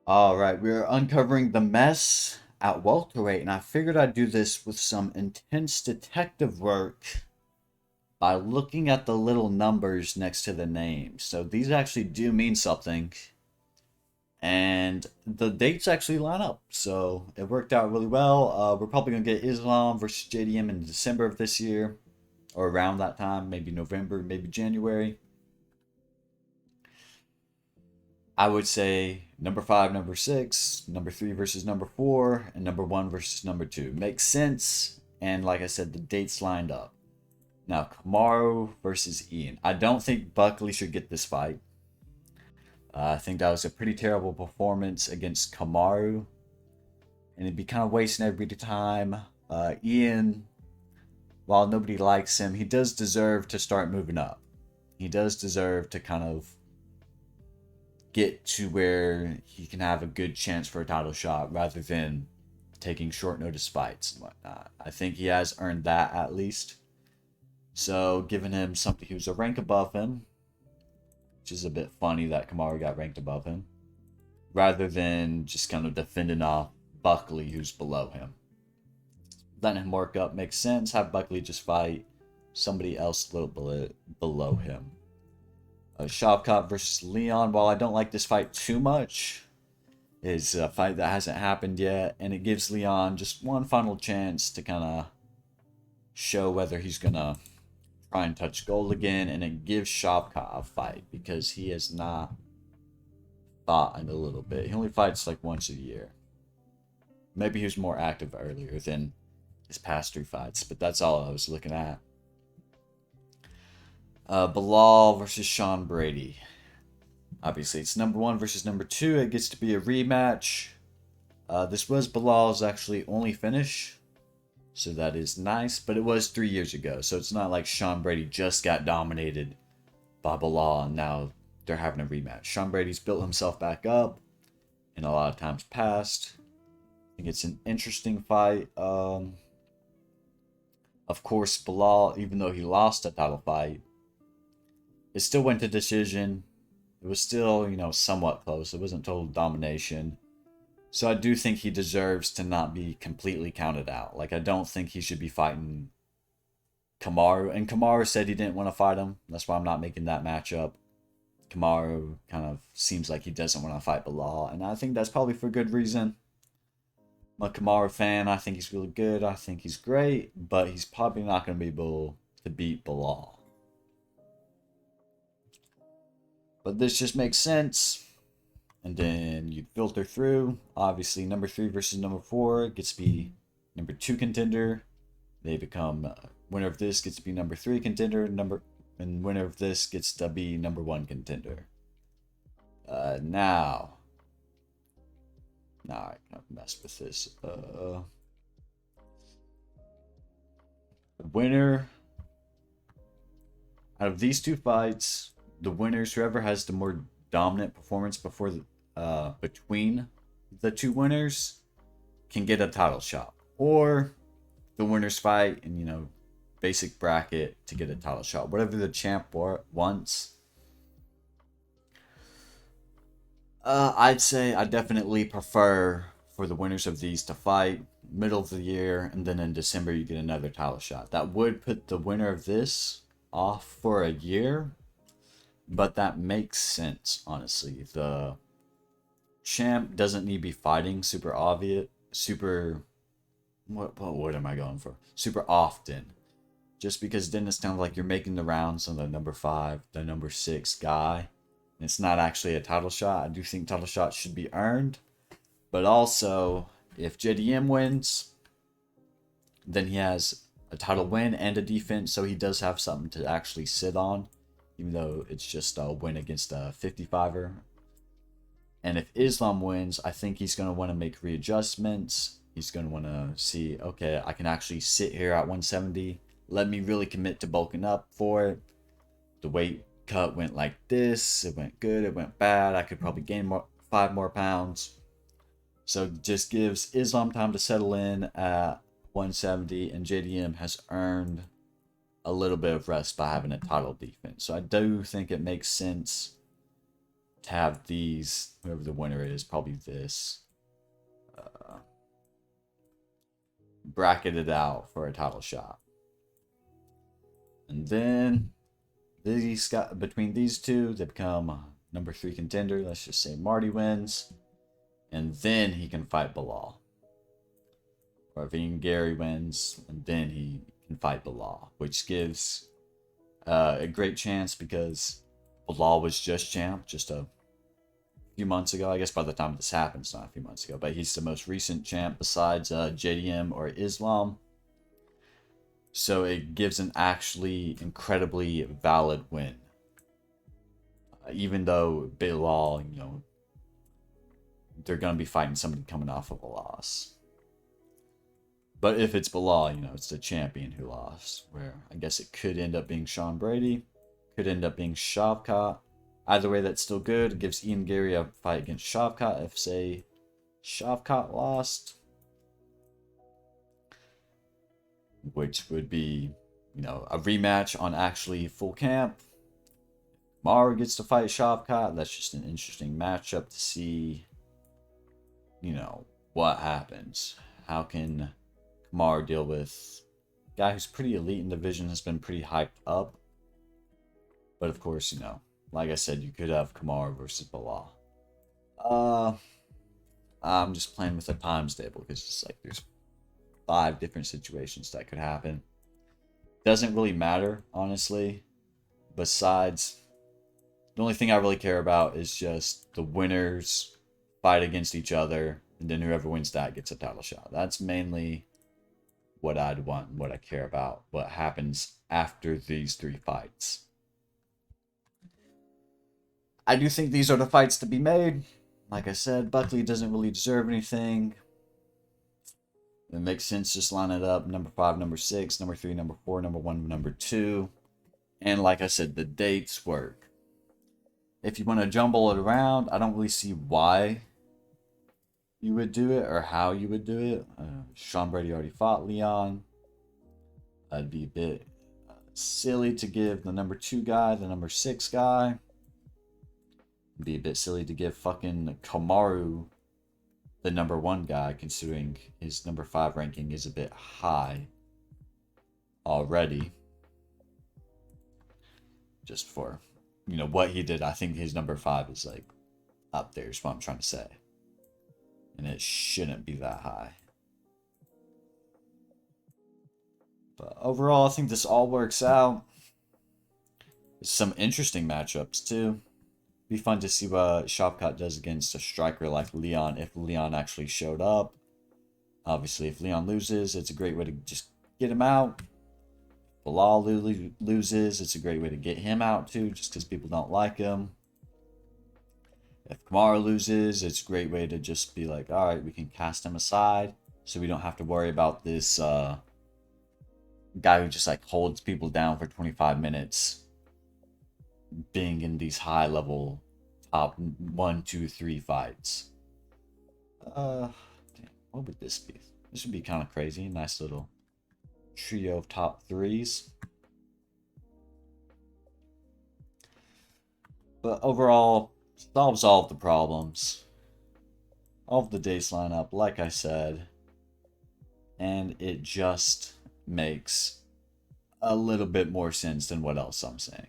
All right, we're uncovering the mess at welterweight, and I figured I'd do this with some intense detective work by looking at the little numbers next to the names. So these actually do mean something, and the dates actually line up. So it worked out really well. We're probably gonna get Islam versus JDM in December of this year, or around that time, maybe November, maybe January. I would say number five, number six, number three versus number four, and number one versus number two. Makes sense. And like I said, the dates lined up. Now, Kamaru versus Ian. I don't think Buckley should get this fight. I think that was a pretty terrible performance against Kamaru. And it'd be kind of wasting everybody's time. Ian, while nobody likes him, he does deserve to start moving up. He does deserve to kind of get to where he can have a good chance for a title shot rather than taking short notice fights and whatnot. I think he has earned that at least. So giving him something who's a rank above him, which is a bit funny that Kamaru got ranked above him, rather than just kind of defending off Buckley who's below him. Letting him work up makes sense. Have Buckley just fight somebody else a little bit below him. Shavkat versus Leon. While I don't like this fight too much, it's a fight that hasn't happened yet, and it gives Leon just one final chance to kind of show whether he's gonna try and touch gold again, and it gives Shavkat a fight because he has not fought in a little bit. He only fights like once a year. Maybe he was more active earlier than his past three fights, but that's all I was looking at. Belal versus Sean Brady. Obviously, it's number one versus number two. It gets to be a rematch. This was Belal's actually only finish, so that is nice, but it was 3 years ago, so it's not like Sean Brady just got dominated by Belal and now they're having a rematch. Sean Brady's built himself back up in a lot of times past. I think it's an interesting fight. Of course, Belal, even though he lost a title fight, it still went to decision. It was still, somewhat close. It wasn't total domination. So I do think he deserves to not be completely counted out. Like, I don't think he should be fighting Kamaru. And Kamaru said he didn't want to fight him. That's why I'm not making that matchup. Kamaru kind of seems like he doesn't want to fight Belal. And I think that's probably for good reason. I'm a Kamaru fan. I think he's really good. I think he's great. But he's probably not going to be able to beat Belal. But this just makes sense. And then you filter through. Obviously, number three versus number four gets to be number two contender. They become winner of this gets to be number three contender. And winner of this gets to be number one contender. Now I kind of messed with this. The winner out of these two fights, the winners, whoever has the more dominant performance between the two winners, can get a title shot, or the winners fight and basic bracket to get a title shot, whatever the champ wants. I'd say I definitely prefer for the winners of these to fight middle of the year, and then in December you get another title shot. That would put the winner of this off for a year, but that makes sense, honestly. The champ doesn't need to be fighting super obvious, what word am I going for? Super often. Just because then it's kind of like you're making the rounds on the number five, the number six guy. And it's not actually a title shot. I do think title shots should be earned. But also, if JDM wins, then he has a title win and a defense, so he does have something to actually sit on, even though it's just a win against a 55er. And if Islam wins, I think he's going to want to make readjustments. He's going to want to see, okay, I can actually sit here at 170. Let me really commit to bulking up for it. The weight cut went like this. It went good. It went bad. I could probably gain 5 more pounds. So it just gives Islam time to settle in at 170. And JDM has earned a little bit of rest by having a title defense. So I do think it makes sense to have these, whoever the winner is, probably this, bracketed out for a title shot. And then between these two, they become number 3 contender. Let's just say Marty wins. And then he can fight Belal. Or if Ian Garry wins, and then he can fight Belal, which gives a great chance because Belal was just champ just a few months ago. I guess by the time this happens, not a few months ago, but he's the most recent champ besides JDM or Islam. So it gives an actually incredibly valid win. Even though Belal, you know, they're going to be fighting somebody coming off of a loss. But if it's Belal, you know, it's the champion who lost. Where I guess it could end up being Sean Brady. Could end up being Shavkat. Either way, that's still good. It gives Ian Garry a fight against Shavkat if, say, Shavkat lost. Which would be, you know, a rematch on actually full camp. Kamaru gets to fight Shavkat. That's just an interesting matchup to see, you know, what happens. How can Kamaru deal with a guy who's pretty elite in the division, has been pretty hyped up. But of course, you know, like I said, you could have Kamaru versus Belal. I'm just playing with a times table because it's like there's 5 different situations that could happen. Doesn't really matter, honestly. Besides, the only thing I really care about is just the winners fight against each other, and then whoever wins that gets a title shot. That's mainly what I'd want, what I care about, what happens after these 3 fights. I do think these are the fights to be made. Like I said, Buckley doesn't really deserve anything. It makes sense just line it up. Number 5, number 6, number 3, number 4, number 1, number 2. And like I said, the dates work. If you want to jumble it around, I don't really see why you would do it or how you would do it. Sean Brady already fought Leon. It'd be a bit silly to give the number 2 guy the number 6 guy. It'd be a bit silly to give fucking Kamaru the number 1 guy, considering his number 5 ranking is a bit high already. Just for, you know, what he did, I think his number 5 is like up there, is what I'm trying to say. And it shouldn't be that high. But overall, I think this all works out. There's some interesting matchups too. Be fun to see what Shavkat does against a striker like Leon, if Leon actually showed up. Obviously, if Leon loses, it's a great way to just get him out. Belal loses, it's a great way to get him out too, just because people don't like him. If Kamaru loses, it's a great way to just be like, alright, we can cast him aside, so we don't have to worry about this guy who just like holds people down for 25 minutes being in these high level top 1, 2, 3 fights. Damn, what would this be? This would be kind of crazy. Nice little trio of top 3s. But overall, solves all of the problems. All of the dates line up, like I said. And it just makes a little bit more sense than what else I'm saying.